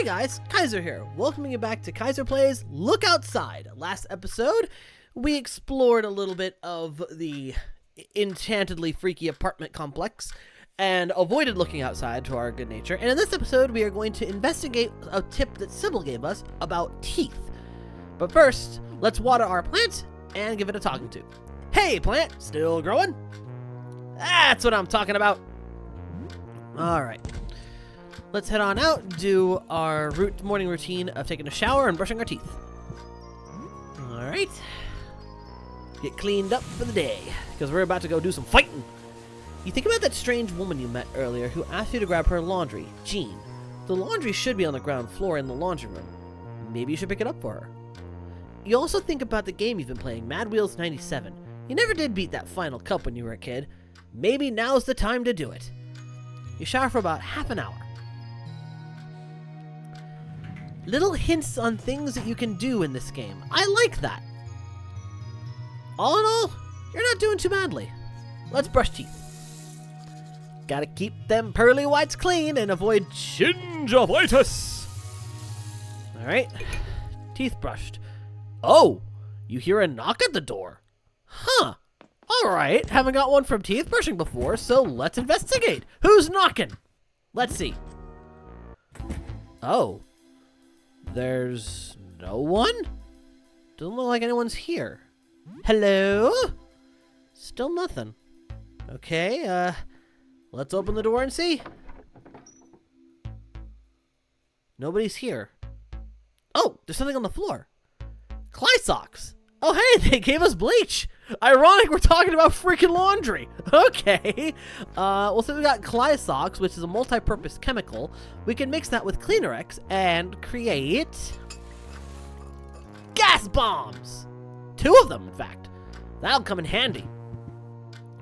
Hey guys, Kyzer here, welcoming you back to Kyzer Plays Look Outside. Last episode, we explored a little bit of the enchantedly freaky apartment complex and avoided looking outside to our good nature. And in this episode, we are going to investigate a tip that Sybil gave us about teeth. But first, let's water our plant and give it a talking to. Hey plant, still growing? That's what I'm talking about. Alright. Let's head on out, do our morning routine of taking a shower and brushing our teeth. Alright. Get cleaned up for the day, because we're about to go do some fighting. You think about that strange woman you met earlier who asked you to grab her laundry, Jean. The laundry should be on the ground floor in the laundry room. Maybe you should pick it up for her. You also think about the game you've been playing, Mad Wheels 97. You never did beat that final cup when you were a kid. Maybe now's the time to do it. You shower for about half an hour. Little hints on things that you can do in this game. I like that. All in all, you're not doing too badly. Let's brush teeth. Gotta keep them pearly whites clean and avoid gingivitis. Alright, teeth brushed. Oh, you hear a knock at the door. Huh. Alright, haven't got one from teeth brushing before, so let's investigate. Who's knocking? Let's see. Oh. There's no one? Doesn't look like anyone's here. Hello? Still nothing. Okay, let's open the door and see. Nobody's here. Oh, there's something on the floor. Clysocks. Oh, hey, they gave us bleach. Ironic, we're talking about freaking laundry. Okay. Well, so we got Clysocks, which is a multi-purpose chemical. We can mix that with Cleanerex and create gas bombs. 2 of them, in fact. That'll come in handy.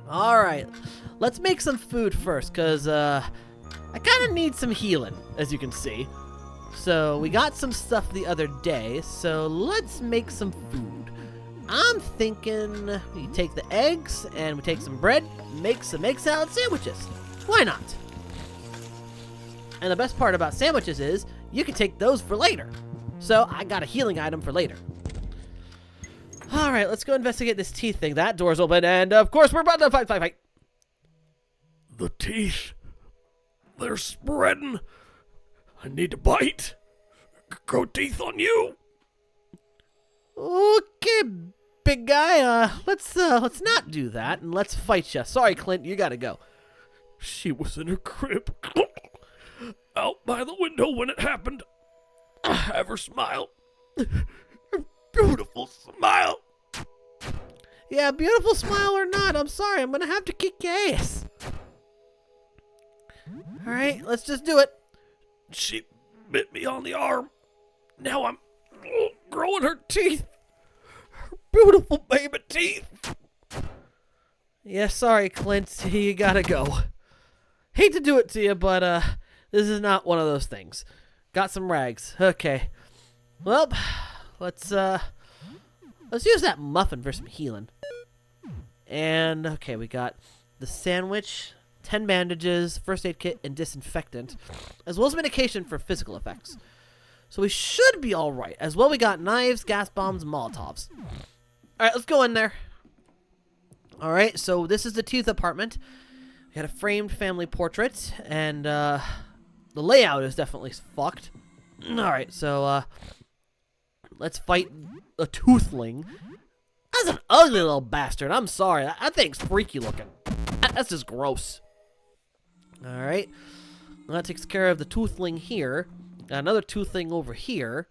All right. Let's make some food first, because I kind of need some healing, as you can see. So we got some stuff the other day, so let's make some food. I'm thinking we take the eggs and we take some bread, make some egg salad sandwiches. Why not? And the best part about sandwiches is you can take those for later. So I got a healing item for later. All right, let's go investigate this teeth thing. That door's open, and of course we're about to fight. The teeth, they're spreading. I need to bite. Grow teeth on you. Okay, big guy. Let's not do that, and let's fight ya. Sorry, Clint, you gotta go. She was in her crib, out by the window when it happened. I have her smile. Her beautiful smile. Yeah, beautiful smile or not, I'm sorry. I'm gonna have to kick your ass. All right, let's just do it. She bit me on the arm. Now I'm growing her teeth. Her beautiful baby teeth. Yeah, sorry, Clint. You gotta go. Hate to do it to you, but this is not one of those things. Got some rags. Okay. Well, let's use that muffin for some healing. And okay, we got the sandwich, 10 bandages, first aid kit, and disinfectant, as well as medication for physical effects. So we should be all right. As well, we got knives, gas bombs, Molotovs. All right, let's go in there. All right, so this is the teeth apartment. We got a framed family portrait, and the layout is definitely fucked. All right, so let's fight a tootling. That's an ugly little bastard. I'm sorry. That thing's freaky looking. That's just gross. All right, well, that takes care of the tootling here. Got another tootling over here.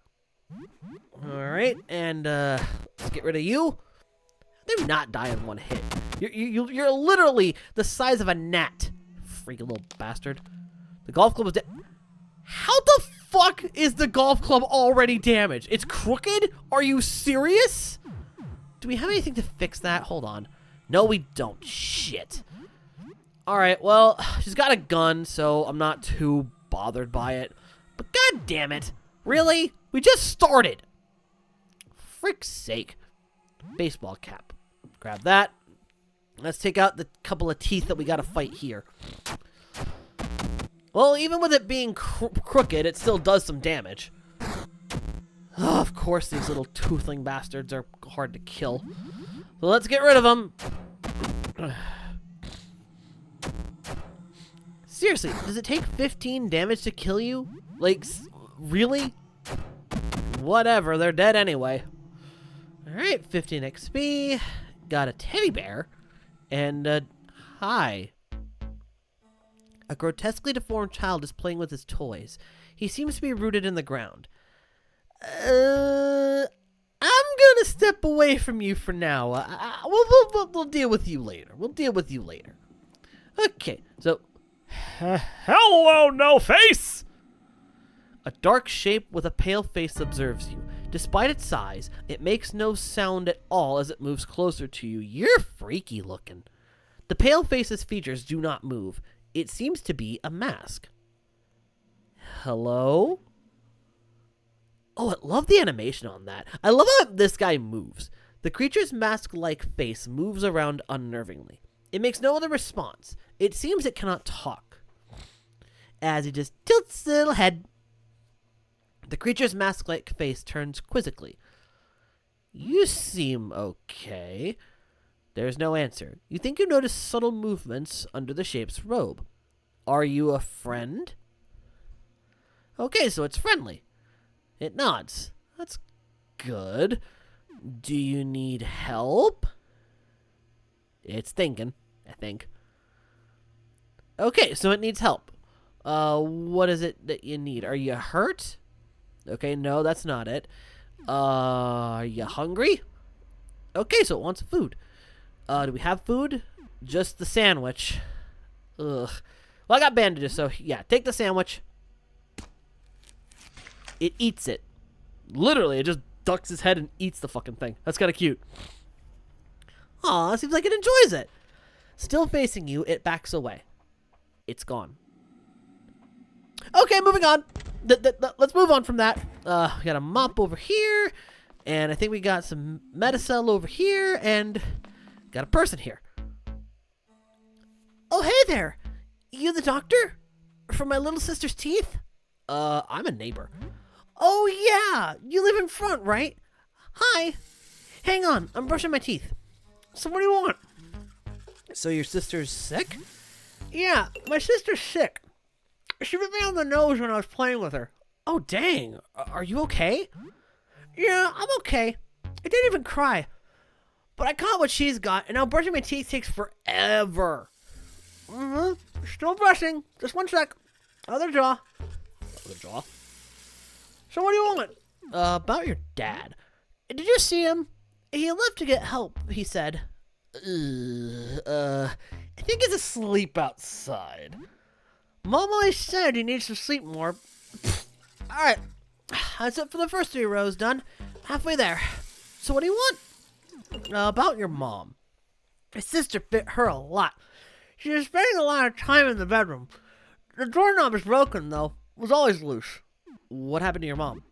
All right, and let's get rid of you. They're not die in one hit. You're literally the size of a gnat. Freaky little bastard. The golf club is dead. How the fuck is the golf club already damaged? It's crooked? Are you serious? Do we have anything to fix that? Hold on. No, we don't. Shit. All right, well, she's got a gun, so I'm not too bothered by it. But god damn it. Really? We just started. Frick's sake. Baseball cap. Grab that. Let's take out the couple of teeth that we gotta fight here. Well, even with it being crooked, it still does some damage. Oh, of course, these little toothling bastards are hard to kill. So let's get rid of them. Seriously, does it take 15 damage to kill you? Like, really? Whatever, they're dead anyway. Alright, 15 XP. Got a teddy bear. And, hi. A grotesquely deformed child is playing with his toys. He seems to be rooted in the ground. I'm gonna step away from you for now. We'll deal with you later. We'll deal with you later. Okay, so... Hello, no face! A dark shape with a pale face observes you. Despite its size, it makes no sound at all as it moves closer to you. You're freaky looking. The pale face's features do not move. It seems to be a mask. Hello? Oh, I love the animation on that. I love how this guy moves. The creature's mask-like face moves around unnervingly. It makes no other response. It seems it cannot talk. As he just tilts his little head. The creature's mask-like face turns quizzically. You seem okay. There's no answer. You think you notice subtle movements under the shape's robe. Are you a friend? Okay, so it's friendly. It nods. That's good. Do you need help? It's thinking, I think. Okay, so it needs help. What is it that you need? Are you hurt? Okay, no, that's not it. Are you hungry? Okay, so it wants food. Do we have food? Just the sandwich. Ugh. Well, I got bandages, so yeah, take the sandwich. It eats it. Literally, it just ducks his head and eats the fucking thing. That's kind of cute. Aw, seems like it enjoys it. Still facing you, it backs away. It's gone. Okay, moving on. Let's move on from that. We got a mop over here, and I think we got some Medicel over here, and got a person here. Oh, hey there. You the doctor? For my little sister's teeth? I'm a neighbor. Oh, yeah. You live in front, right? Hi. Hang on. I'm brushing my teeth. So what do you want? So your sister's sick? Yeah, my sister's sick. She bit me on the nose when I was playing with her. Oh, dang. Are you okay? Yeah, I'm okay. I didn't even cry. But I caught what she's got, and now brushing my teeth takes forever. Still brushing. Just one sec. Other jaw. Other jaw. So what do you want? About your dad. Did you see him? He left to get help, he said. I think he's asleep outside. Mom always said he needs to sleep more. Alright. That's it for the first 3 rows done. Halfway there. So what do you want? About your mom. My sister bit her a lot. She was spending a lot of time in the bedroom. The doorknob is broken, though. It was always loose. What happened to your mom?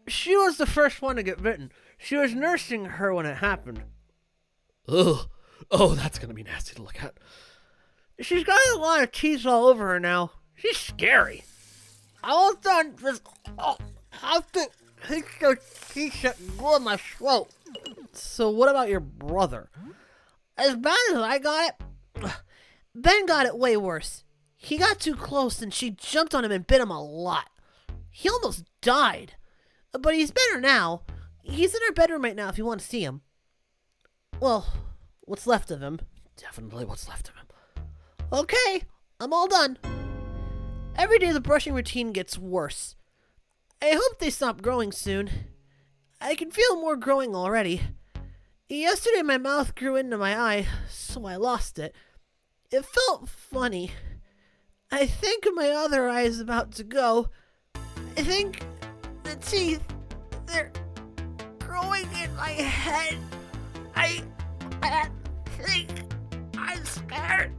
She was the first one to get bitten. She was nursing her when it happened. Ugh. Oh, that's gonna be nasty to look at. She's got a lot of teeth all over her now. She's scary. I was done just have to take those teeth and go in my throat. So what about your brother? As bad as I got it, Ben got it way worse. He got too close and she jumped on him and bit him a lot. He almost died. But he's better now. He's in our bedroom right now if you want to see him. Well, what's left of him. Definitely what's left of him. Okay, I'm all done. Every day the brushing routine gets worse. I hope they stop growing soon. I can feel more growing already. Yesterday my mouth grew into my eye, so I lost it. It felt funny. I think my other eye is about to go. I think the teeth, they're growing in my head. I think I'm scared.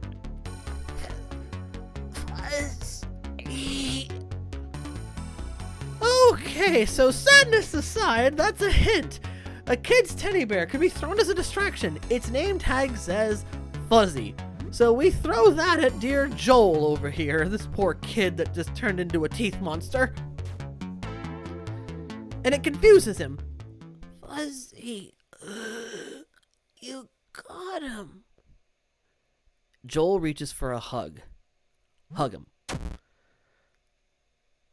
Okay, so sadness aside, that's a hint. A kid's teddy bear could be thrown as a distraction. Its name tags says Fuzzy. So we throw that at dear Joel over here, this poor kid that just turned into a teeth monster. And it confuses him. Fuzzy, you got him. Joel reaches for a hug. Hug him.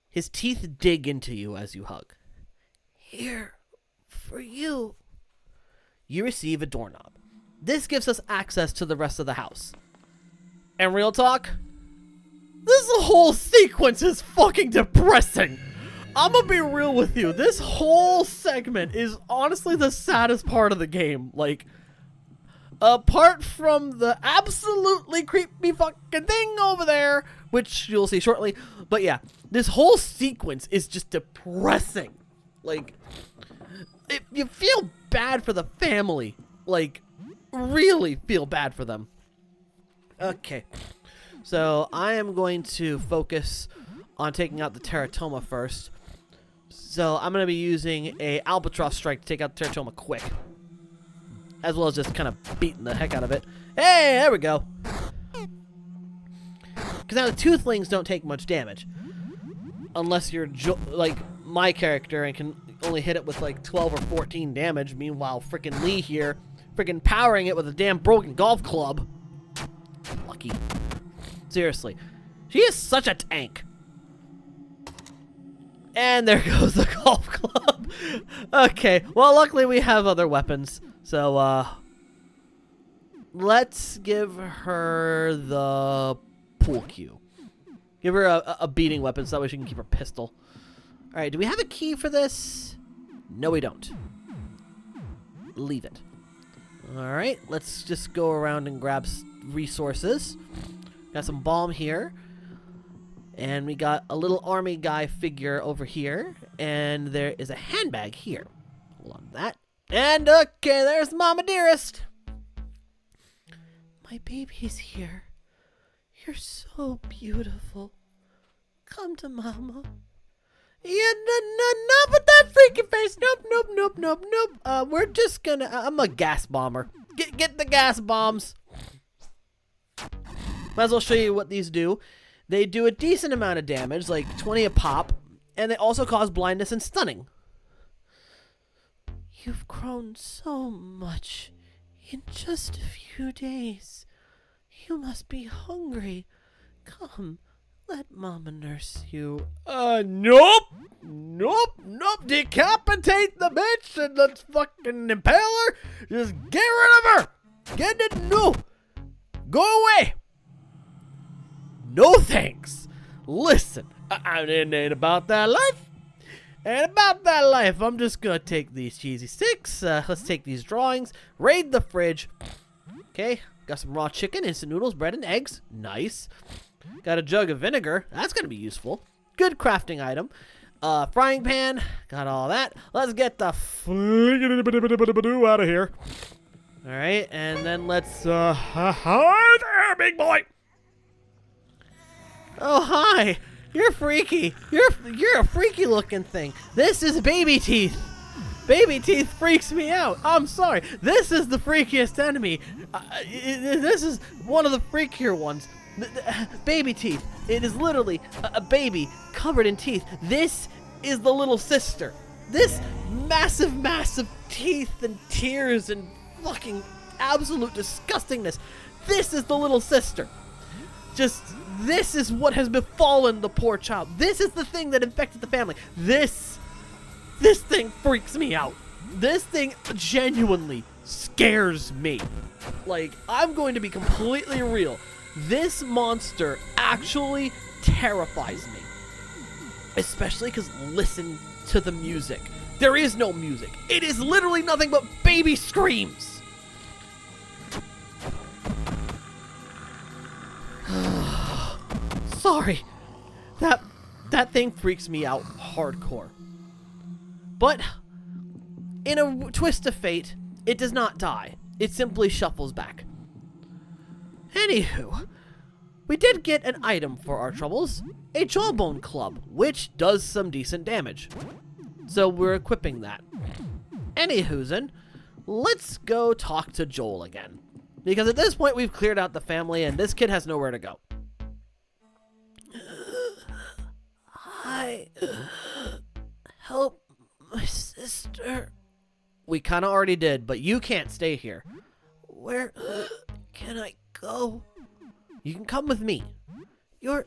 His teeth dig into you as you hug. Here, for you. You receive a doorknob. This gives us access to the rest of the house. And real talk, this whole sequence is fucking depressing. I'm gonna be real with you. This whole segment is honestly the saddest part of the game. Like, apart from the absolutely creepy fucking thing over there, which you'll see shortly. But yeah, this whole sequence is just depressing. Like, you feel bad for the family. Like, really feel bad for them. Okay, so I am going to focus on taking out the teratoma first. So I'm going to be using a albatross strike to take out the teratoma quick, as well as just kind of beating the heck out of it. Hey, there we go. Because now the toothlings don't take much damage, unless you're like my character and can only hit it with like 12 or 14 damage. Meanwhile, freaking Lee here, freaking powering it with a damn broken golf club. Lucky. Seriously. She is such a tank. And there goes the golf club. Okay. Well, luckily we have other weapons. So, let's give her the pool cue. Give her a beating weapon so that way she can keep her pistol. Alright, do we have a key for this? No, we don't. Leave it. Alright, let's just go around and grab resources. Got some balm here. And we got a little army guy figure over here. And there is a handbag here. Hold on to that. And okay, there's Mama Dearest. My baby's here. You're so beautiful. Come to Mama. Yeah, no, with that freaky face. Nope. We're just gonna. I'm a gas bomber. Get the gas bombs. Might as well show you what these do. They do a decent amount of damage, like 20 a pop, and they also cause blindness and stunning. You've grown so much in just a few days. You must be hungry. Come, let Mama nurse you. Nope. Decapitate the bitch and let's fucking impale her. Just get rid of her. Get it. No. Go away. No thanks. Listen, it ain't about that life. And about that life, I'm just gonna take these cheesy sticks. Let's take these drawings. Raid the fridge. Okay, got some raw chicken, instant noodles, bread, and eggs. Nice. Got a jug of vinegar. That's gonna be useful. Good crafting item. Frying pan. Got all that. Let's get the out of here. All right, and then let's. Hi there, big boy. Oh, hi. You're freaky. You're a freaky looking thing. This is baby teeth. Baby teeth freaks me out. I'm sorry. This is the freakiest enemy. This is one of the freakier ones. Baby teeth. It is literally a baby covered in teeth. This is the little sister. This massive teeth and tears and fucking absolute disgustingness. This is the little sister. This is what has befallen the poor child. This is the thing that infected the family. This thing freaks me out. This thing genuinely scares me. Like, I'm going to be completely real. This monster actually terrifies me. Especially because listen to the music. There is no music. It is literally nothing but baby screams. Sorry. That thing freaks me out hardcore. But in a twist of fate, it does not die. It simply shuffles back. Anywho, we did get an item for our troubles. A jawbone club, which does some decent damage. So we're equipping that. Anywho'sen, let's go talk to Joel again. Because at this point, we've cleared out the family, and this kid has nowhere to go. Hi. Help my sister. We kind of already did, but you can't stay here. Where can I go? You can come with me. You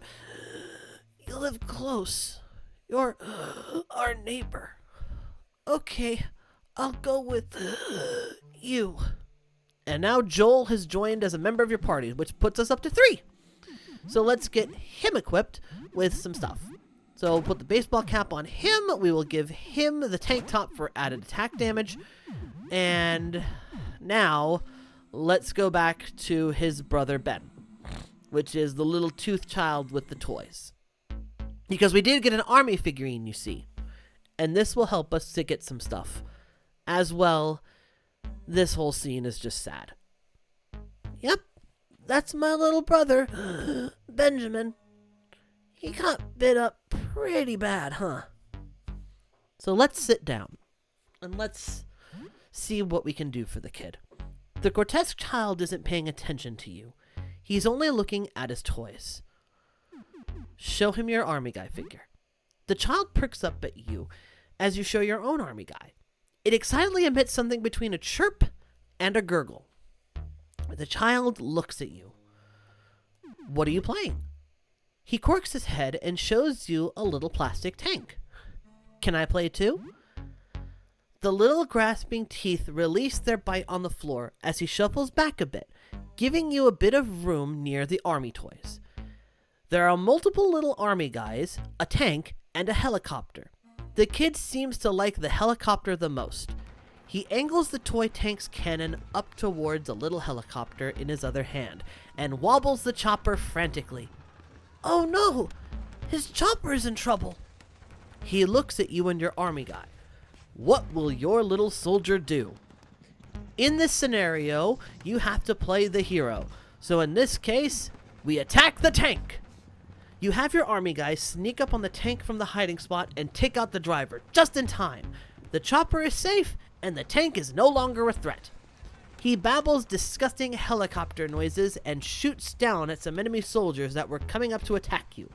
live close. You're our neighbor. Okay, I'll go with you. And now Joel has joined as a member of your party, which puts us up to 3. So let's get him equipped with some stuff. So we'll put the baseball cap on him. We will give him the tank top for added attack damage. And now let's go back to his brother Ben, which is the little tooth child with the toys. Because we did get an army figurine, you see. And this will help us to get some stuff. As well, this whole scene is just sad. Yep, that's my little brother, Benjamin. He got bit up pretty bad, huh? So let's sit down, and let's see what we can do for the kid. The grotesque child isn't paying attention to you. He's only looking at his toys. Show him your army guy figure. The child perks up at you as you show your own army guy. It excitedly emits something between a chirp and a gurgle. The child looks at you. What are you playing? He quirks his head and shows you a little plastic tank. Can I play too? The little grasping teeth release their bite on the floor as he shuffles back a bit, giving you a bit of room near the army toys. There are multiple little army guys, a tank, and a helicopter. The kid seems to like the helicopter the most. He angles the toy tank's cannon up towards a little helicopter in his other hand and wobbles the chopper frantically. Oh no! His chopper is in trouble! He looks at you and your army guy. What will your little soldier do? In this scenario, you have to play the hero. So in this case, we attack the tank! You have your army guys sneak up on the tank from the hiding spot and take out the driver, just in time. The chopper is safe, and the tank is no longer a threat. He babbles disgusting helicopter noises and shoots down at some enemy soldiers that were coming up to attack you.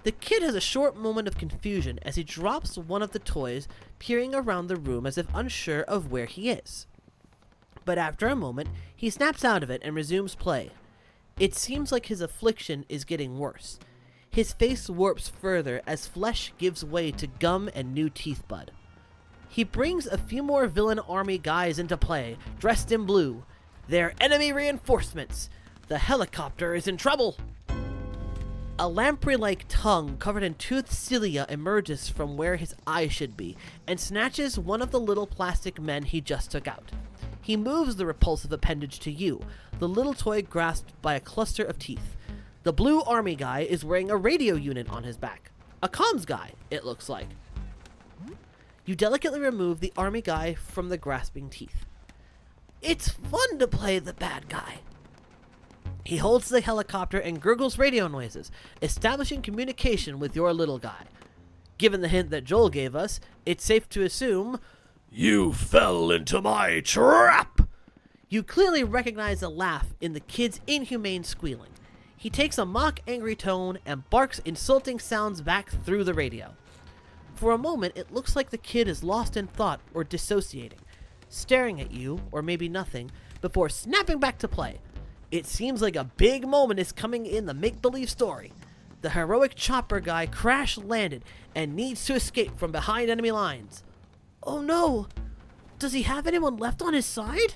The kid has a short moment of confusion as he drops one of the toys, peering around the room as if unsure of where he is. But after a moment, he snaps out of it and resumes play. It seems like his affliction is getting worse. His face warps further as flesh gives way to gum and new teeth bud. He brings a few more villain army guys into play, dressed in blue. They're enemy reinforcements. The helicopter is in trouble. A lamprey-like tongue covered in toothed cilia emerges from where his eye should be and snatches one of the little plastic men he just took out. He moves the repulsive appendage to you, the little toy grasped by a cluster of teeth. The blue army guy is wearing a radio unit on his back. A comms guy, it looks like. You delicately remove the army guy from the grasping teeth. It's fun to play the bad guy. He holds the helicopter and gurgles radio noises, establishing communication with your little guy. Given the hint that Joel gave us, it's safe to assume... You fell into my trap! You clearly recognize a laugh in the kid's inhumane squealing. He takes a mock angry tone and barks insulting sounds back through the radio. For a moment, it looks like the kid is lost in thought or dissociating, staring at you, or maybe nothing, before snapping back to play. It seems like a big moment is coming in the make-believe story. The heroic chopper guy crash-landed and needs to escape from behind enemy lines. Oh no! Does he have anyone left on his side?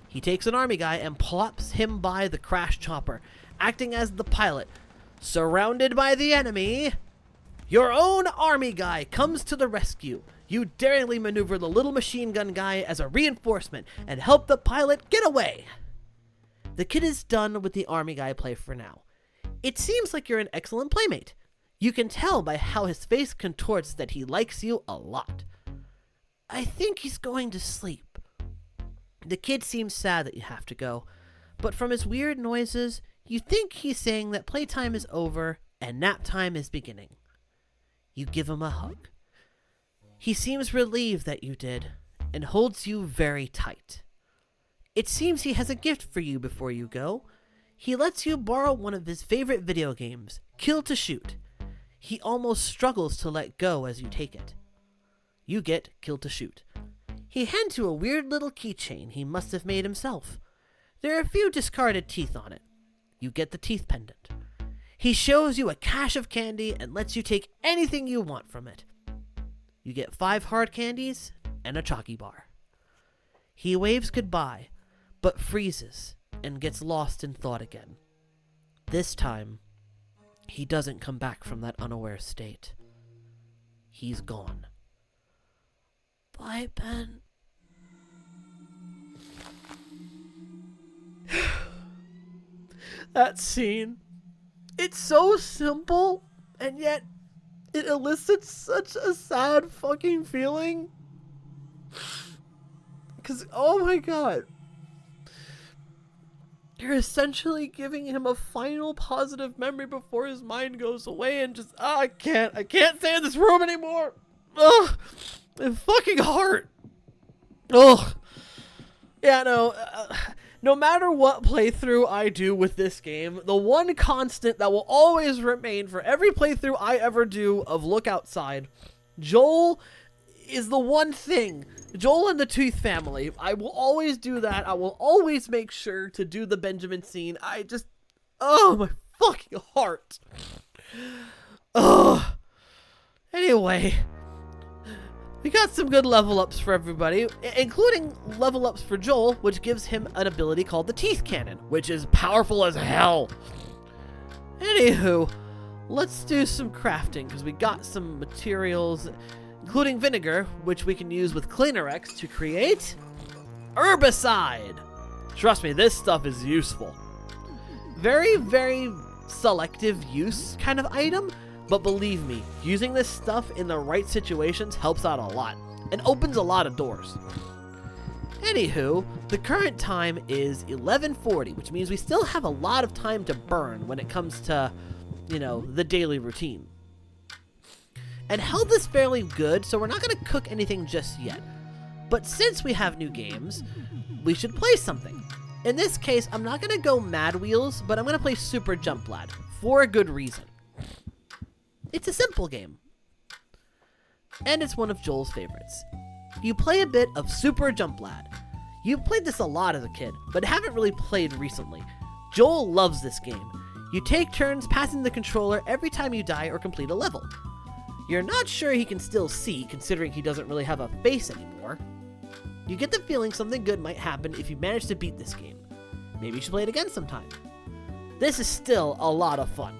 He takes an army guy and plops him by the crash chopper, acting as the pilot. Surrounded by the enemy, your own army guy comes to the rescue. You daringly maneuver the little machine gun guy as a reinforcement and help the pilot get away. The kid is done with the army guy play for now. It seems like you're an excellent playmate. You can tell by how his face contorts that he likes you a lot. I think he's going to sleep. The kid seems sad that you have to go, but from his weird noises, you think he's saying that playtime is over and nap time is beginning. You give him a hug. He seems relieved that you did and holds you very tight. It seems he has a gift for you before you go. He lets you borrow one of his favorite video games, Kill to Shoot. He almost struggles to let go as you take it. You get Kill to Shoot. He hands you a weird little keychain he must have made himself. There are a few discarded teeth on it. You get the teeth pendant. He shows you a cache of candy and lets you take anything you want from it. You get 5 hard candies and a chalky bar. He waves goodbye, but freezes and gets lost in thought again. This time, he doesn't come back from that unaware state. He's gone. Bye, Ben. That scene. It's so simple, and yet it elicits such a sad fucking feeling. Because, oh my god. You're essentially giving him a final positive memory before his mind goes away and just, I can't stay in this room anymore. Ugh. My fucking heart. Ugh. Yeah, no. No matter what playthrough I do with this game, the one constant that will always remain for every playthrough I ever do of Look Outside, Joel is the one thing. Joel and the Tooth family. I will always do that. I will always make sure to do the Benjamin scene. Oh, my fucking heart. Ugh. Anyway, we got some good level ups for everybody, including level ups for Joel, which gives him an ability called the Teeth Cannon, which is powerful as hell. Anywho, let's do some crafting, because we got some materials, including vinegar, which we can use with Cleanerex to create herbicide. Trust me, this stuff is useful. Very, very selective use kind of item, but believe me, using this stuff in the right situations helps out a lot and opens a lot of doors. Anywho, the current time is 11:40, which means we still have a lot of time to burn when it comes to, the daily routine. And held is fairly good, so we're not going to cook anything just yet. But since we have new games, we should play something. In this case, I'm not going to go Mad Wheels, but I'm going to play Super Jumplad for a good reason. It's a simple game. And it's one of Joel's favorites. You play a bit of Super Jumplad. You played this a lot as a kid, but haven't really played recently. Joel loves this game. You take turns passing the controller every time you die or complete a level. You're not sure he can still see, considering he doesn't really have a face anymore. You get the feeling something good might happen if you manage to beat this game. Maybe you should play it again sometime. This is still a lot of fun.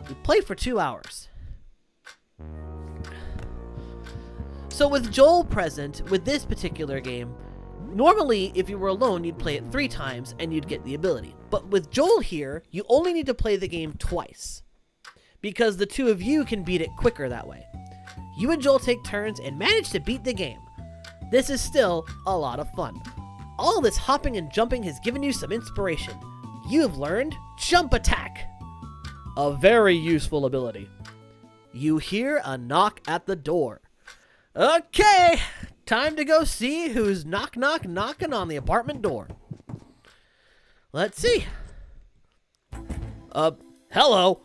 We play for 2 hours. So with Joel present, with this particular game, normally if you were alone you'd play it 3 times and you'd get the ability. But with Joel here, you only need to play the game twice, because the 2 of you can beat it quicker that way. You and Joel take turns and manage to beat the game. This is still a lot of fun. All this hopping and jumping has given you some inspiration. You have learned Jump Attack, a very useful ability. You hear a knock at the door. Okay, time to go see who's knocking on the apartment door. Let's see. Hello.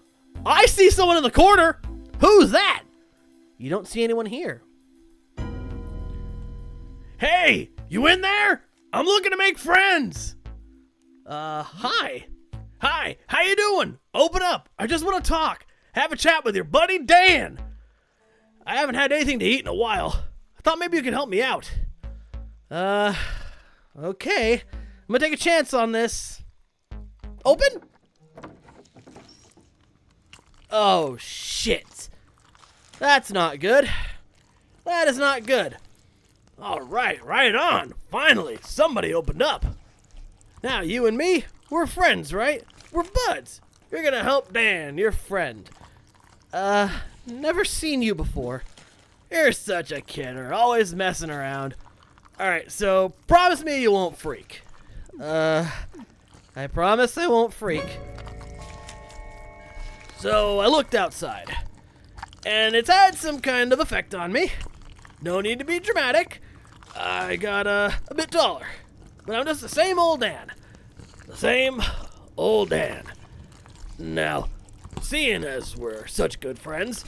I see someone in the corner. Who's that? You don't see anyone here. Hey, you in there? I'm looking to make friends. Hi. Hi, how you doing? Open up. I just want to talk. Have a chat with your buddy Dan. I haven't had anything to eat in a while. I thought maybe you could help me out. Okay. I'm gonna take a chance on this. Open? Oh, shit. That's not good. That is not good. All right, right on. Finally, somebody opened up. Now, you and me, we're friends, right? We're buds. You're gonna help Dan, your friend. Never seen you before. You're such a kidder, always messing around. Alright, so promise me you won't freak. I promise I won't freak. So I looked outside, and it's had some kind of effect on me. No need to be dramatic. I got a bit taller. but I'm just the same old Dan. The same old Dan. Now, seeing as we're such good friends,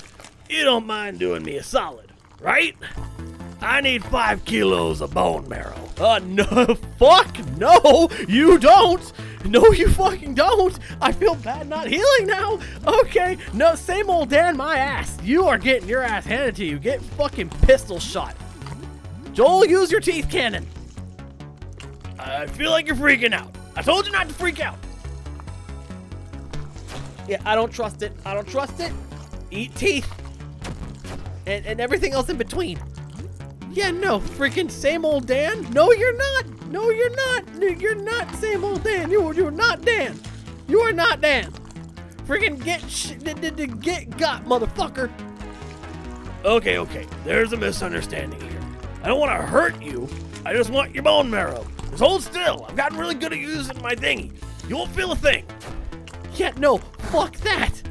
you don't mind doing me a solid, right? I need 5 kilos of bone marrow. No, fuck, no, you don't. No, you fucking don't. I feel bad not healing now. Okay, no, same old Dan, my ass. You are getting your ass handed to you. Get fucking pistol shot. Joel, use your teeth cannon. I feel like you're freaking out. I told you not to freak out. Yeah, I don't trust it. I don't trust it. Eat teeth. And everything else in between. Yeah, no, freaking same old Dan. No, you're not. No, you're not. You're not same old Dan. You're not Dan. You are not Dan. Freaking get got, motherfucker. Okay. There's a misunderstanding here. I don't want to hurt you. I just want your bone marrow. Just hold still. I've gotten really good at using my thingy. You won't feel a thing. Yeah, no, fuck that.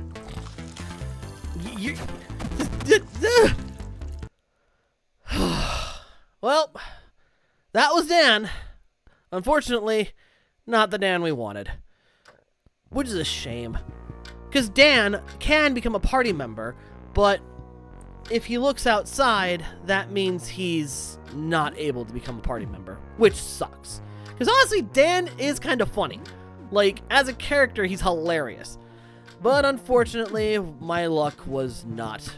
Well, that was Dan. Unfortunately, not the Dan we wanted. Which is a shame. Because Dan can become a party member, but if he looks outside, that means he's not able to become a party member, which sucks. Because honestly, Dan is kind of funny. Like, as a character, he's hilarious. But unfortunately, my luck was not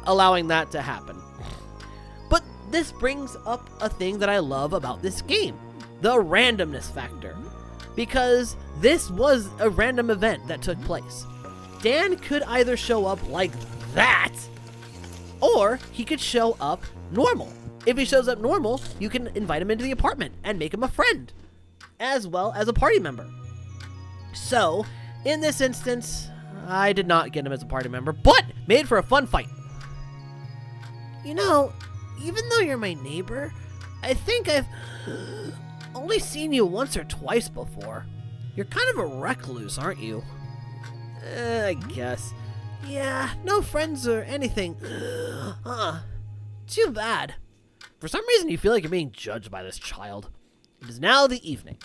allowing that to happen. But this brings up a thing that I love about this game. The randomness factor. Because this was a random event that took place. Dan could either show up like that, or he could show up normal. If he shows up normal, you can invite him into the apartment and make him a friend, as well as a party member. So, in this instance, I did not get him as a party member, but made for a fun fight. You know, even though you're my neighbor, I think I've only seen you once or twice before. You're kind of a recluse, aren't you? I guess. Yeah, no friends or anything. Too bad. For some reason, you feel like you're being judged by this child. It is now the evening.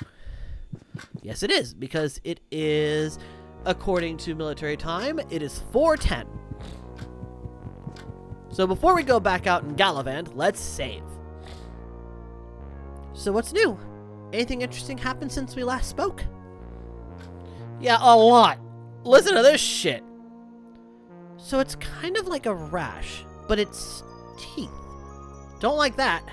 Yes, it is, because it is, according to military time, it is 4:10. So before we go back out and gallivant, let's save. So what's new? Anything interesting happened since we last spoke? Yeah, a lot. Listen to this shit. So it's kind of like a rash, but it's teeth. Don't like that.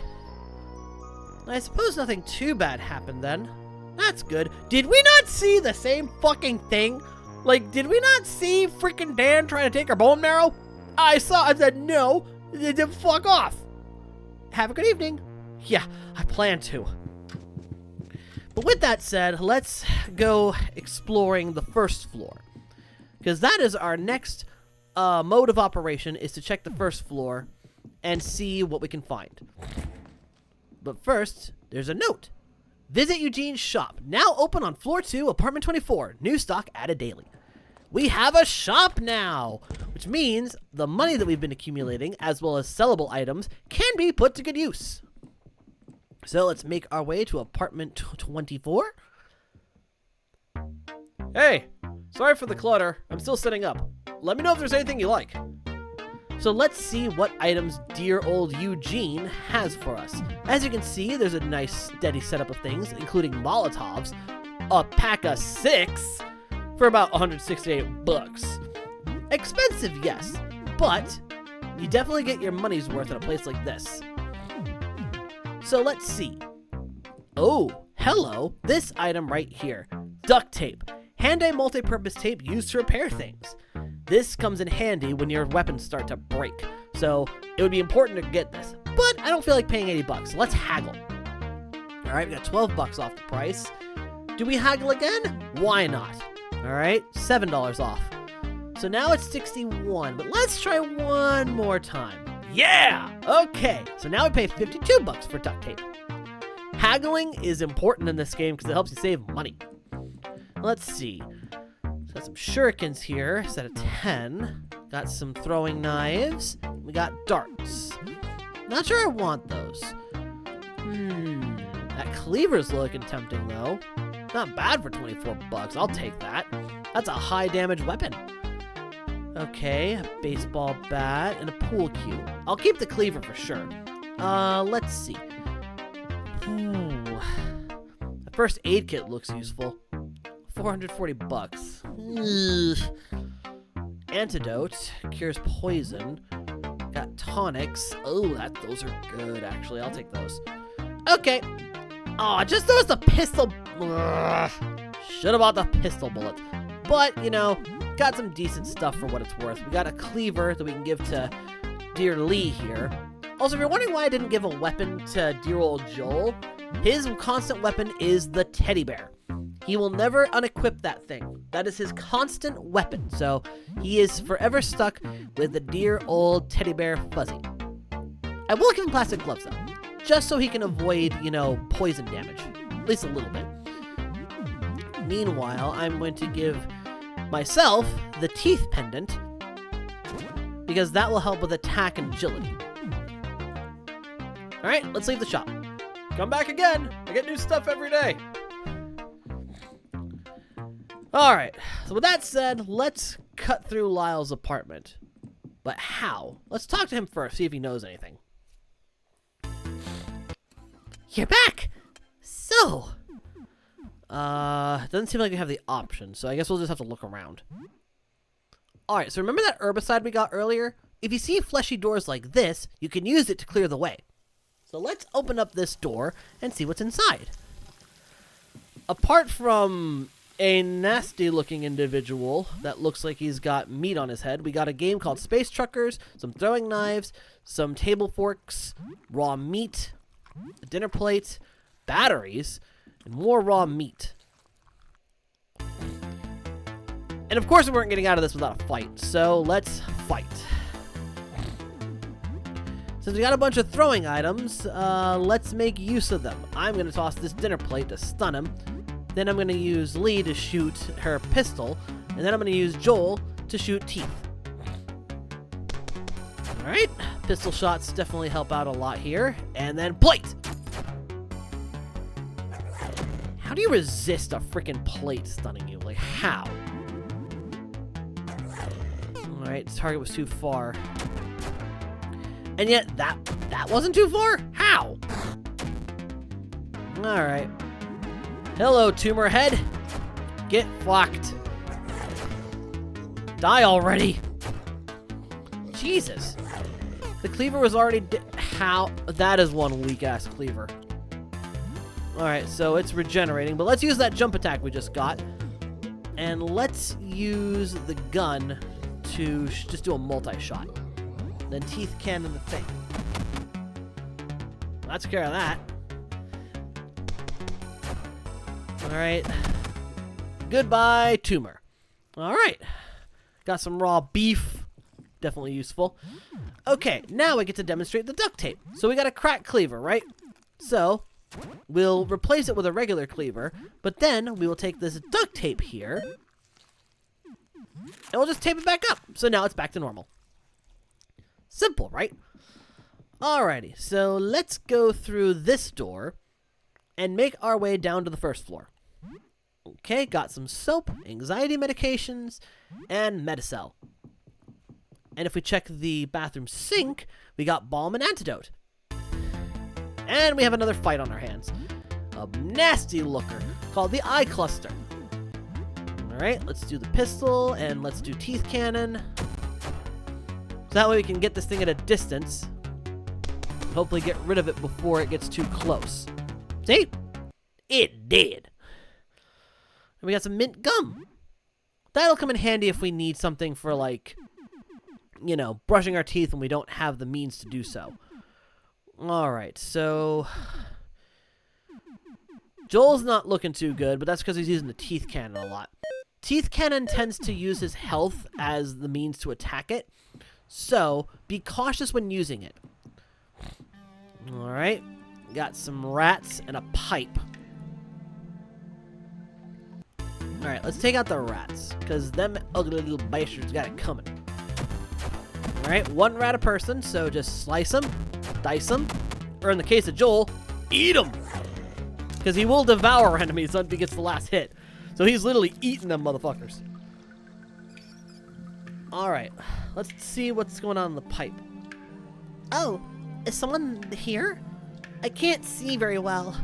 I suppose nothing too bad happened then. That's good. Did we not see the same fucking thing? Like, did we not see freaking Dan trying to take our bone marrow? I said no. Fuck off. Have a good evening. Yeah, I plan to. But with that said, let's go exploring the first floor. Because that is our next mode of operation, is to check the first floor and see what we can find. But first, there's a note. Visit Eugene's shop, now open on floor 2, apartment 24. New stock added daily. We have a shop now, which means the money that we've been accumulating, as well as sellable items, can be put to good use. So let's make our way to apartment 24. Hey, sorry for the clutter. I'm still setting up. Let me know if there's anything you like. So let's see what items dear old Eugene has for us. As you can see, there's a nice steady setup of things, including Molotovs, a pack of 6 for about 168 bucks. Expensive, yes, but you definitely get your money's worth at a place like this. So let's see. Oh, hello, this item right here. Duct tape. Hand-dyed multi-purpose tape used to repair things. This comes in handy when your weapons start to break, so it would be important to get this. But I don't feel like paying 80 bucks. Let's haggle. All right, we got 12 bucks off the price. Do we haggle again? Why not? All right, $7 off. So now it's 61, but let's try one more time. Yeah! Okay, so now we pay 52 bucks for duct tape. Haggling is important in this game because it helps you save money. Let's see. So got some shurikens here, set of 10. Got some throwing knives. We got darts. Not sure I want those. That cleaver's looking tempting, though. Not bad for 24 bucks. I'll take that. That's a high damage weapon. Okay, a baseball bat and a pool cue. I'll keep the cleaver for sure. Let's see. The first aid kit looks useful. 440 bucks. Antidote cures poison. Got tonics. Oh, those are good actually. I'll take those. Okay. Oh, just those the pistol. Should have bought the pistol bullets. But, you know, got some decent stuff for what it's worth. We got a cleaver that we can give to dear Lee here. Also, if you're wondering why I didn't give a weapon to dear old Joel, his constant weapon is the teddy bear. He will never unequip that thing. That is his constant weapon. So he is forever stuck with the dear old teddy bear Fuzzy. I will give him plastic gloves though, just so he can avoid, you know, poison damage. At least a little bit. Meanwhile, I'm going to give myself the teeth pendant because that will help with attack and agility. Alright, let's leave the shop. Come back again. I get new stuff every day. Alright, so with that said, let's cut through Lyle's apartment. But how? Let's talk to him first, see if he knows anything. You're back! So... doesn't seem like we have the option, so I guess we'll just have to look around. Alright, so remember that herbicide we got earlier? If you see fleshy doors like this, you can use it to clear the way. So let's open up this door and see what's inside. Apart from a nasty-looking individual that looks like he's got meat on his head, we got a game called Space Truckers, some throwing knives, some table forks, raw meat, a dinner plate, batteries, and more raw meat. And of course we weren't getting out of this without a fight, so let's fight. Since we got a bunch of throwing items, let's make use of them. I'm going to toss this dinner plate to stun him. Then I'm going to use Lee to shoot her pistol. And then I'm going to use Joel to shoot teeth. Alright, pistol shots definitely help out a lot here. And then plate! How do you resist a freaking plate stunning you? Like, how? Alright, the target was too far. And yet, that wasn't too far? How? Alright. Hello, tumor head. Get fucked. Die already. Jesus. The cleaver was already how? That is one weak-ass cleaver. Alright, so it's regenerating, but let's use that jump attack we just got. And let's use the gun to just do a multi-shot. Then teeth cannon the thing. Let's care of that. Alright. Goodbye, tumor. Alright. Got some raw beef. Definitely useful. Okay, now we get to demonstrate the duct tape. So we got a cracked cleaver, right? So, we'll replace it with a regular cleaver, but then we will take this duct tape here, and we'll just tape it back up. So now it's back to normal. Simple, right? Alrighty, so let's go through this door and make our way down to the first floor. Okay, got some soap, anxiety medications, and Medicel. And if we check the bathroom sink, we got balm and antidote. And we have another fight on our hands. A nasty looker called the eye cluster. Alright, let's do the pistol and let's do teeth cannon. So that way we can get this thing at a distance. Hopefully get rid of it before it gets too close. See? It did. And we got some mint gum. That'll come in handy if we need something for, like, you know, brushing our teeth when we don't have the means to do so. Alright, so Joel's not looking too good, but that's because he's using the teeth cannon a lot. Teeth cannon tends to use his health as the means to attack it, so be cautious when using it. Alright, got some rats and a pipe. Alright, let's take out the rats, because them ugly little bastards got it coming. Alright, one rat a person, so just slice them, dice them, or in the case of Joel, Eat him. Because he will devour enemies until he gets the last hit. So he's literally eating them motherfuckers. Alright, let's see what's going on in the pipe. Oh, is someone here? I can't see very well.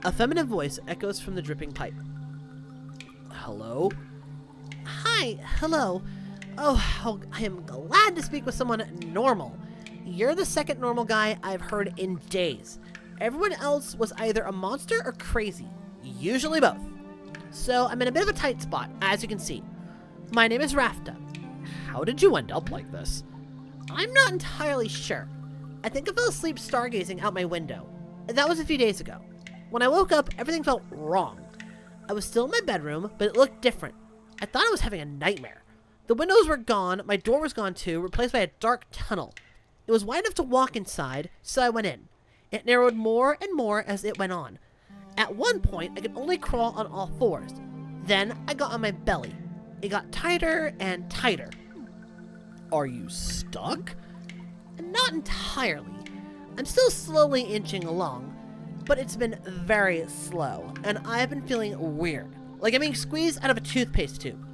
A feminine voice echoes from the dripping pipe. Hello? Hi, hello. Oh, I am glad to speak with someone normal. You're the second normal guy I've heard in days. Everyone else was either a monster or crazy. Usually both. So I'm in a bit of a tight spot, as you can see. My name is Rafta. How did you end up like this? I'm not entirely sure. I think I fell asleep stargazing out my window. That was a few days ago. When I woke up, everything felt wrong. I was still in my bedroom, but it looked different. I thought I was having a nightmare. The windows were gone, my door was gone too, replaced by a dark tunnel. It was wide enough to walk inside, so I went in. It narrowed more and more as it went on. At one point, I could only crawl on all fours. Then, I got on my belly. It got tighter and tighter. Are you stuck? Not entirely. I'm still slowly inching along, but it's been very slow, and I've been feeling weird, like I'm being squeezed out of a toothpaste tube.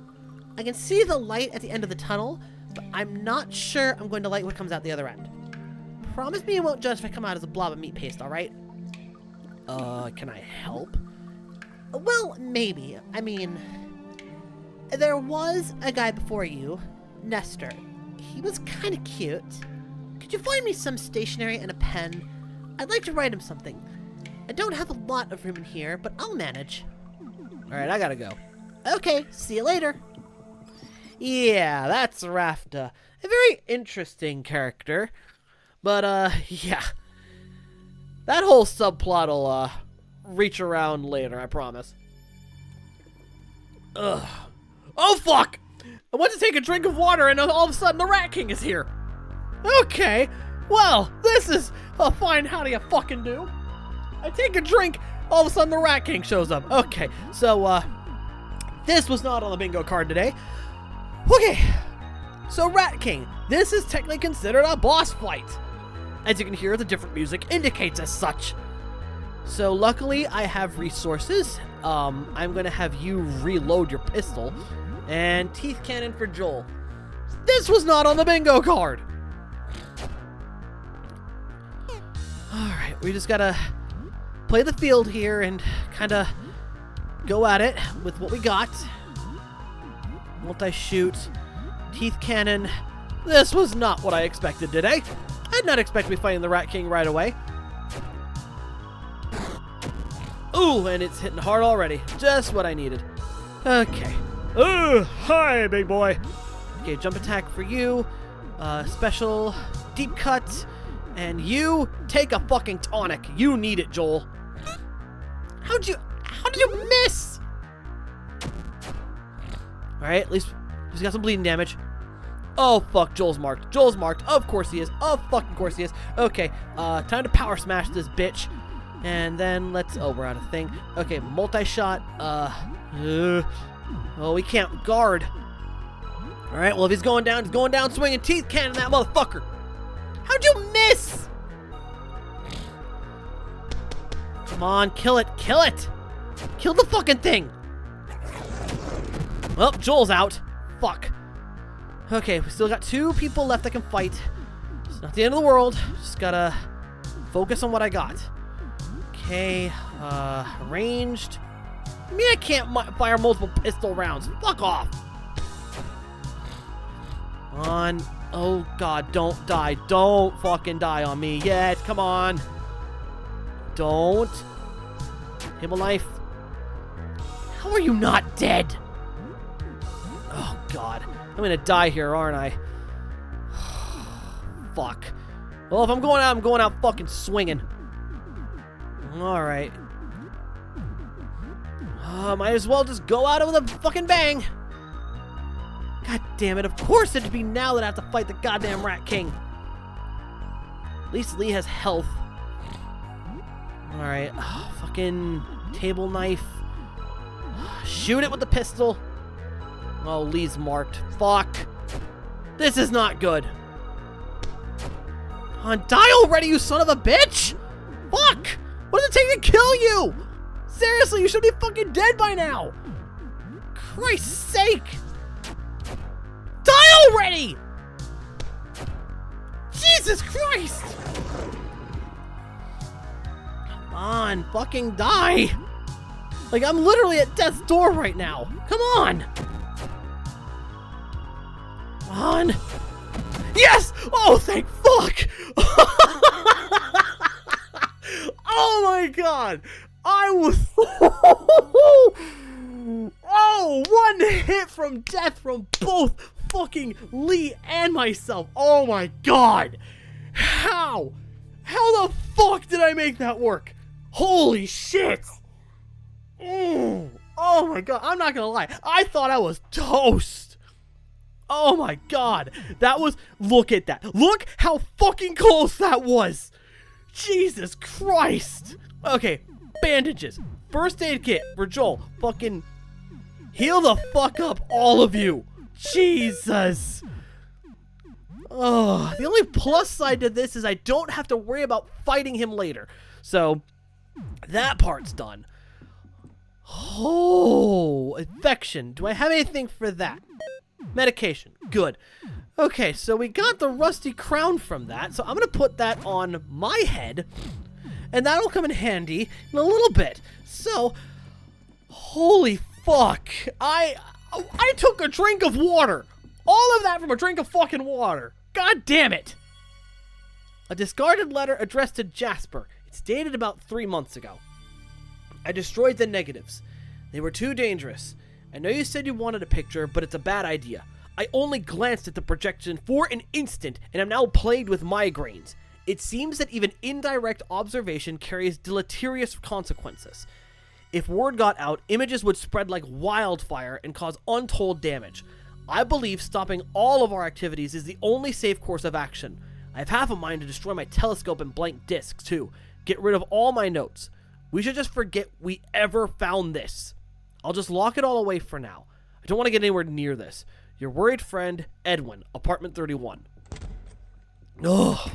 I can see the light at the end of the tunnel, but I'm not sure I'm going to like what comes out the other end. Promise me you won't judge if I come out as a blob of meat paste, alright? Can I help? Well, maybe. I mean, there was a guy before you, Nestor. He was kind of cute. Could you find me some stationery and a pen? I'd like to write him something. I don't have a lot of room in here, but I'll manage. Alright, I gotta go. Okay, see you later. Yeah, that's Rafta. A very interesting character. But, yeah. That whole subplot will, reach around later, I promise. Ugh. Oh, fuck! I went to take a drink of water and all of a sudden the Rat King is here. Okay, well, this is a fine how do you fucking do. I take a drink, all of a sudden the Rat King shows up. Okay, so, this was not on the bingo card today. Okay, so Rat King, this is technically considered a boss fight. As you can hear, the different music indicates as such. So luckily, I have resources. I'm gonna have you reload your pistol. And teeth cannon for Joel. This was not on the bingo card. Alright, we just gotta play the field here and kinda go at it with what we got. Multi-shoot. Teeth cannon. This was not what I expected today. I did not expect to be fighting the Rat King right away. Ooh, and it's hitting hard already. Just what I needed. Okay. Ooh, hi, big boy. Okay, jump attack for you. Special deep cut. And you take a fucking tonic. You need it, Joel. How did you miss? Alright, at least he's got some bleeding damage. Oh, fuck, Joel's marked. Joel's marked. Of course he is. Of fucking course he is. Okay, time to power smash this bitch. And then let's... Oh, we're out of thing. Okay, multi-shot. Oh, we can't guard. Alright, well, if he's going down swinging teeth cannon that motherfucker. How'd you miss? Come on, kill it. Kill it. Kill the fucking thing. Well, Joel's out. Fuck. Okay, we still got 2 people left that can fight. It's not the end of the world. Just gotta focus on what I got. Okay, ranged. I mean, I can't fire multiple pistol rounds. Fuck off. On. Oh, God, don't die. Don't fucking die on me yet. Come on. Don't. Table knife. How are you not dead? Oh, God. I'm gonna die here, aren't I? Fuck. Well, if I'm going out fucking swinging. Alright. Might as well just go out with a fucking bang. God damn it. Of course it'd be now that I have to fight the goddamn Rat King. At least Lee has health. Alright. Fucking table knife. Shoot it with the pistol. Oh, Lee's marked. Fuck. This is not good. Come on, die already, you son of a bitch! Fuck! What does it take to kill you? Seriously, you should be fucking dead by now. Christ's sake. Die already! Jesus Christ! Come on, fucking die. Like, I'm literally at death's door right now. Come on. Come on. Yes! Oh, thank fuck! Oh my god! I was... Oh, one hit from death from both fucking Lee and myself. Oh my god! How? How the fuck did I make that work? Holy shit! Oh my god, I'm not gonna lie. I thought I was toast. Oh my god. That was... Look at that. Look how fucking close that was. Jesus Christ. Okay, bandages. First aid kit for Joel. Fucking heal the fuck up, all of you. Jesus. Oh, the only plus side to this is I don't have to worry about fighting him later. So, that part's done. Oh, infection. Do I have anything for that? Medication. Good. Okay, so we got the rusty crown from that, so I'm going to put that on my head, and that'll come in handy in a little bit. So, holy fuck. I took a drink of water. All of that from a drink of fucking water. God damn it. A discarded letter addressed to Jasper. It's dated about 3 months ago. I destroyed the negatives. They were too dangerous. I know you said you wanted a picture, but it's a bad idea. I only glanced at the projection for an instant, and am now plagued with migraines. It seems that even indirect observation carries deleterious consequences. If word got out, images would spread like wildfire and cause untold damage. I believe stopping all of our activities is the only safe course of action. I have half a mind to destroy my telescope and blank discs, too. Get rid of all my notes. We should just forget we ever found this. I'll just lock it all away for now. I don't want to get anywhere near this. Your worried friend, Edwin, apartment 31. Oh,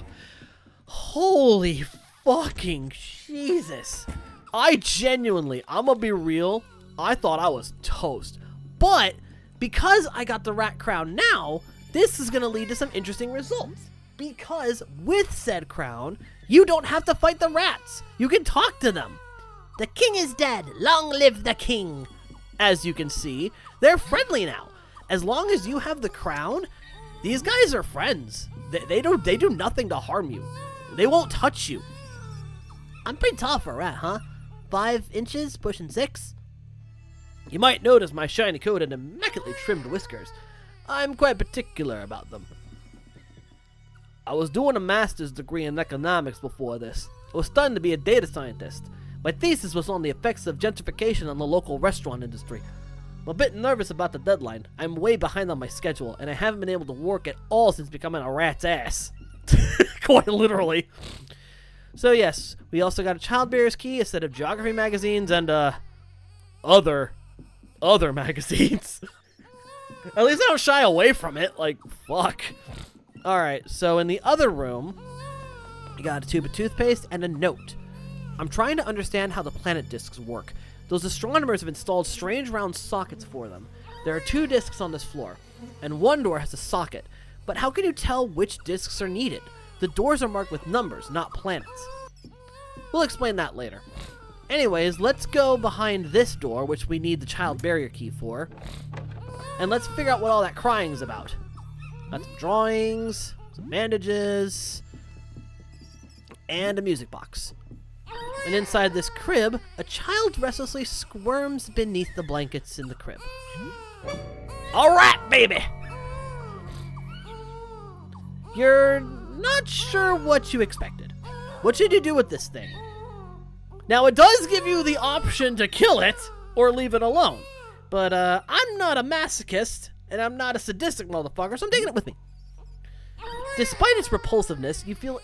holy fucking Jesus. I'm gonna be real, I thought I was toast. But, because I got the rat crown now, this is gonna lead to some interesting results. Because, with said crown, you don't have to fight the rats. You can talk to them. The king is dead. Long live the king. As you can see, they're friendly now. As long as you have the crown, these guys are friends. They do nothing to harm you. They won't touch you. I'm pretty tall for a rat, huh? 5 inches, pushing 6. You might notice my shiny coat and immaculately trimmed whiskers. I'm quite particular about them. I was doing a master's degree in economics before this. I was studying to be a data scientist. My thesis was on the effects of gentrification on the local restaurant industry. I'm a bit nervous about the deadline. I'm way behind on my schedule, and I haven't been able to work at all since becoming a rat's ass. Quite literally. So yes, we also got a childbearer's key, a set of geography magazines, and other magazines. At least I don't shy away from it. Like, fuck. Alright, so in the other room, we got a tube of toothpaste and a note. I'm trying to understand how the planet discs work. Those astronomers have installed strange round sockets for them. There are 2 discs on this floor, and one door has a socket. But how can you tell which discs are needed? The doors are marked with numbers, not planets. We'll explain that later. Anyways, let's go behind this door, which we need the child barrier key for. And let's figure out what all that crying is about. Got some drawings, some bandages, and a music box. And inside this crib, a child restlessly squirms beneath the blankets in the crib. Alright, baby! You're not sure what you expected. What should you do with this thing? Now, it does give you the option to kill it or leave it alone. But I'm not a masochist, and I'm not a sadistic motherfucker, so I'm taking it with me. Despite its repulsiveness, you feel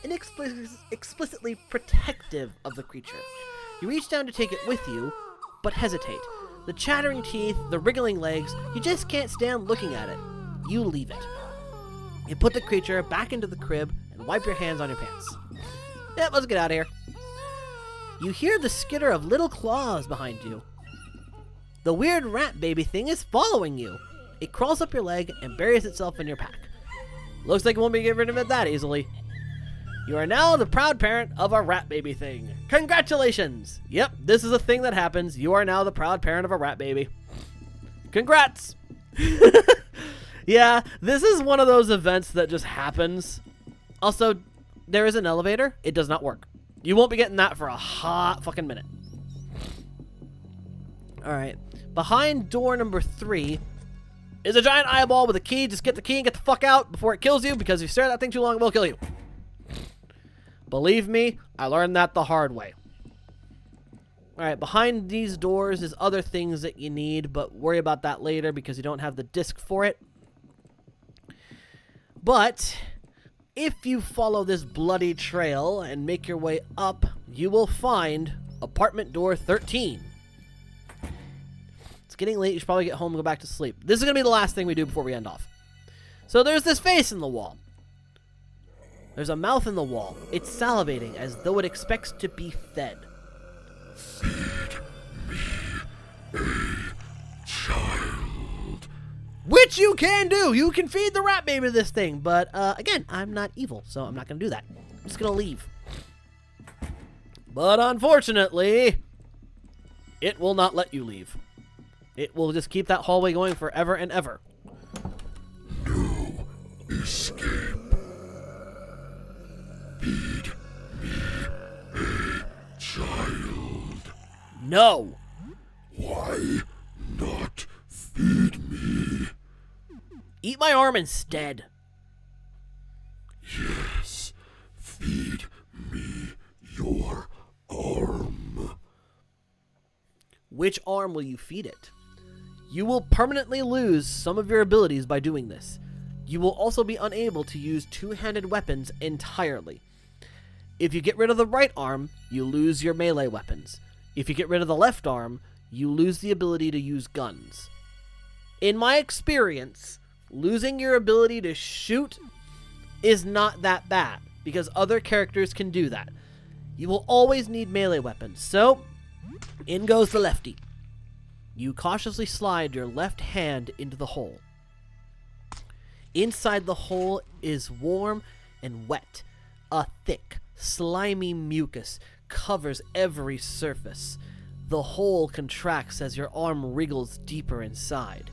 explicitly protective of the creature. You reach down to take it with you, but hesitate. The chattering teeth, the wriggling legs, you just can't stand looking at it. You leave it. You put the creature back into the crib and wipe your hands on your pants. Yep, let's get out of here. you hear the skitter of little claws behind you. The weird rat baby thing is following you. It crawls up your leg and buries itself in your pack. Looks like it won't be getting rid of it that easily. You are now the proud parent of a rat baby thing. Congratulations! Yep, this is a thing that happens. You are now the proud parent of a rat baby. Congrats! Yeah, this is one of those events that just happens. Also, there is an elevator. It does not work. You won't be getting that for a hot fucking minute. Alright. Behind door number 3 is a giant eyeball with a key. Just get the key and get the fuck out before it kills you, because if you stare at that thing too long, it will kill you. Believe me, I learned that the hard way. Alright, behind these doors is other things that you need, but worry about that later because you don't have the disc for it. But if you follow this bloody trail and make your way up, you will find apartment door 13. It's getting late. You should probably get home and go back to sleep. This is going to be the last thing we do before we end off. So there's this face in the wall. There's a mouth in the wall. It's salivating as though it expects to be fed. Feed me a child. Which you can do. You can feed the rat baby this thing. But, again, I'm not evil, so I'm not going to do that. I'm just going to leave. But, unfortunately, it will not let you leave. It will just keep that hallway going forever and ever. No escape. Feed me a child. No. Why not feed me? Eat my arm instead. Yes, feed me your arm. Which arm will you feed it? You will permanently lose some of your abilities by doing this. You will also be unable to use two-handed weapons entirely. If you get rid of the right arm, you lose your melee weapons. If you get rid of the left arm, you lose the ability to use guns. In my experience, losing your ability to shoot is not that bad, because other characters can do that. You will always need melee weapons, so in goes the lefty. You cautiously slide your left hand into the hole. Inside the hole is warm and wet. A thick, slimy mucus covers every surface. The hole contracts as your arm wriggles deeper inside.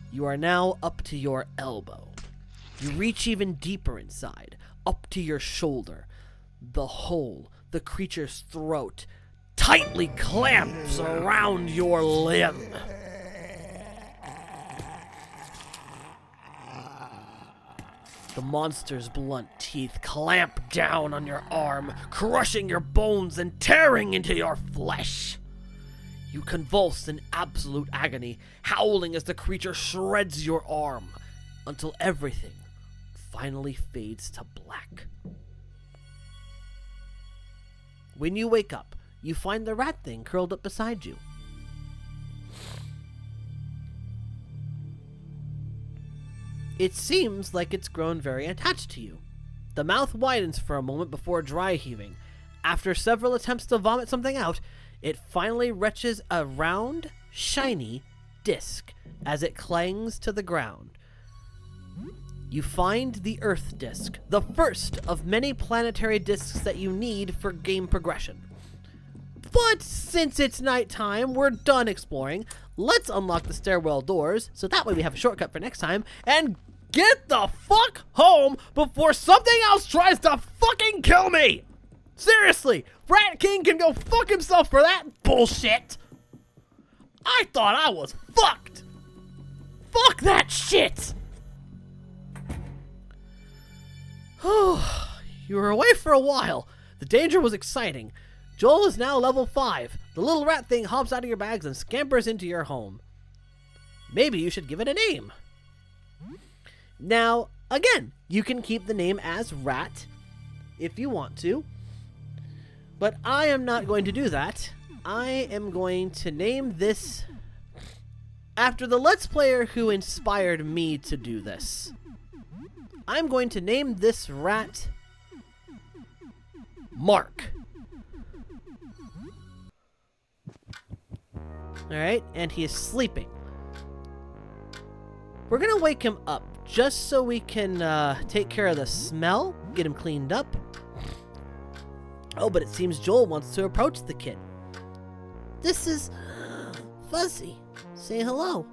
You are now up to your elbow. You reach even deeper inside, up to your shoulder. The hole, the creature's throat, tightly clamps around your limb. The monster's blunt teeth clamp down on your arm, crushing your bones and tearing into your flesh. You convulse in absolute agony, howling as the creature shreds your arm, until everything finally fades to black. When you wake up, you find the rat thing curled up beside you. It seems like it's grown very attached to you. The mouth widens for a moment before dry heaving. After several attempts to vomit something out, it finally retches a round, shiny disc as it clangs to the ground. You find the Earth disc, the first of many planetary discs that you need for game progression. But since it's nighttime, we're done exploring. Let's unlock the stairwell doors, so that way we have a shortcut for next time, and get the fuck home before something else tries to fucking kill me! Seriously, Rat King can go fuck himself for that bullshit! I thought I was fucked! Fuck that shit! You were away for a while. The danger was exciting. Joel is now level 5. The little rat thing hops out of your bags and scampers into your home. Maybe you should give it a name. Now, again, you can keep the name as Rat if you want to. But I am not going to do that. I am going to name this after the Let's Player who inspired me to do this. I'm going to name this rat Mark. Alright, and he is sleeping. We're gonna wake him up just so we can take care of the smell, get him cleaned up. Oh, but it seems Joel wants to approach the kid. This is Fuzzy. Say hello.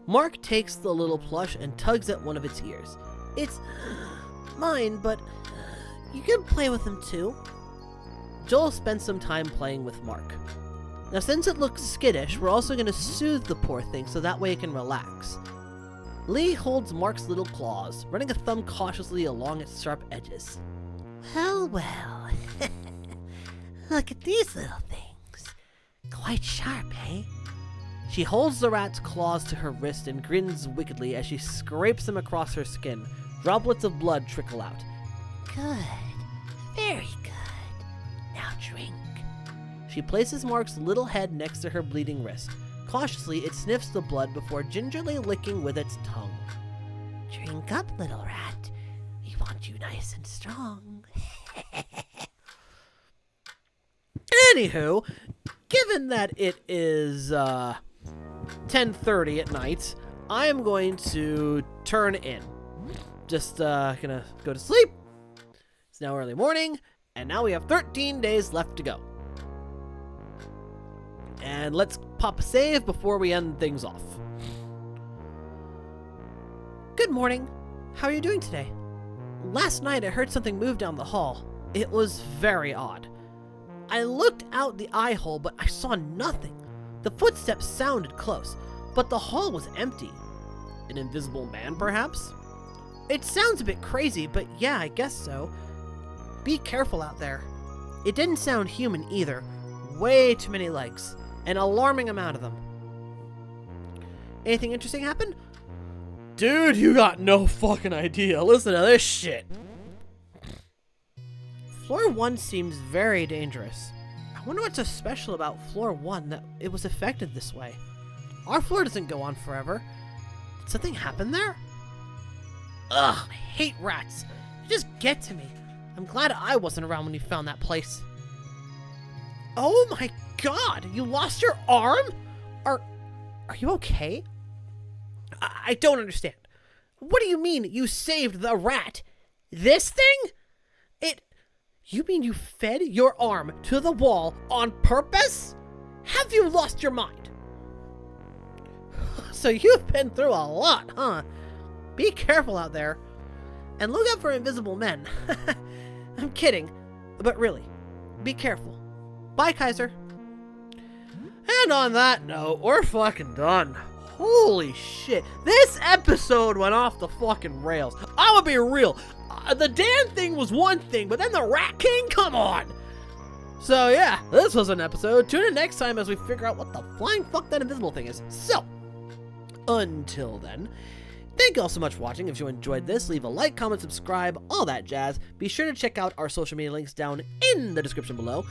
Mark takes the little plush and tugs at one of its ears. It's mine, but you can play with him too. Joel spends some time playing with Mark. Now, since it looks skittish, we're also going to soothe the poor thing so that way it can relax. Lee holds Mark's little claws, running a thumb cautiously along its sharp edges. Well, well. Look at these little things. Quite sharp, eh? She holds the rat's claws to her wrist and grins wickedly as she scrapes them across her skin. Droplets of blood trickle out. Good. Very good. Now drink. She places Mark's little head next to her bleeding wrist. Cautiously, it sniffs the blood before gingerly licking with its tongue. Drink up, little rat. We want you nice and strong. Anywho, given that it is 10:30 at night, I am going to turn in. Just gonna go to sleep. It's now early morning, and now we have 13 days left to go. And let's pop a save before we end things off. Good morning. How are you doing today? Last night I heard something move down the hall. It was very odd. I looked out the eye hole, but I saw nothing. The footsteps sounded close, but the hall was empty. An invisible man, perhaps? It sounds a bit crazy, but yeah, I guess so. Be careful out there. It didn't sound human either. Way too many legs. An alarming amount of them. Anything interesting happen? Dude, you got no fucking idea. Listen to this shit. Floor 1 seems very dangerous. I wonder what's so special about Floor 1 that it was affected this way. Our floor doesn't go on forever. Did something happen there? Ugh, I hate rats. They just get to me. I'm glad I wasn't around when you found that place. Oh my god, you lost your arm? Are you okay? I don't understand. What do you mean you saved the rat? This thing? You mean you fed your arm to the wall on purpose? Have you lost your mind? So you've been through a lot, huh? Be careful out there. And look out for invisible men. I'm kidding. But really, be careful. Bye, Kyzer. And on that note, we're fucking done. Holy shit. This episode went off the fucking rails. I'm gonna be real. The Dan thing was one thing, but then the Rat King? Come on. So yeah, this was an episode. Tune in next time as we figure out what the flying fuck that invisible thing is. So, until then, thank you all so much for watching. If you enjoyed this, leave a like, comment, subscribe, all that jazz. Be sure to check out our social media links down in the description below.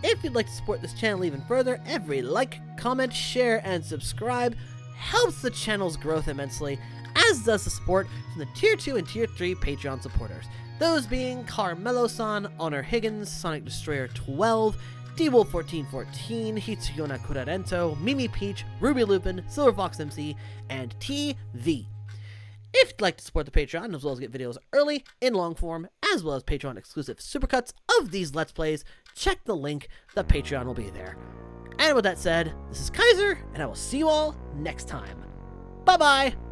If you'd like to support this channel even further, every like, comment, share, and subscribe helps the channel's growth immensely, as does the support from the Tier 2 and Tier 3 Patreon supporters. Those being Carmelo-san, Honor Higgins, Sonic Destroyer 12, D-Wolf1414, Hitsuyona Kurarento, Mimi Peach, Ruby Lupin, Silver Fox MC, and TV. If you'd like to support the Patreon, as well as get videos early, in long form, as well as Patreon exclusive supercuts of these Let's Plays, check the link, the Patreon will be there. And with that said, this is Kyzer, and I will see you all next time. Bye-bye!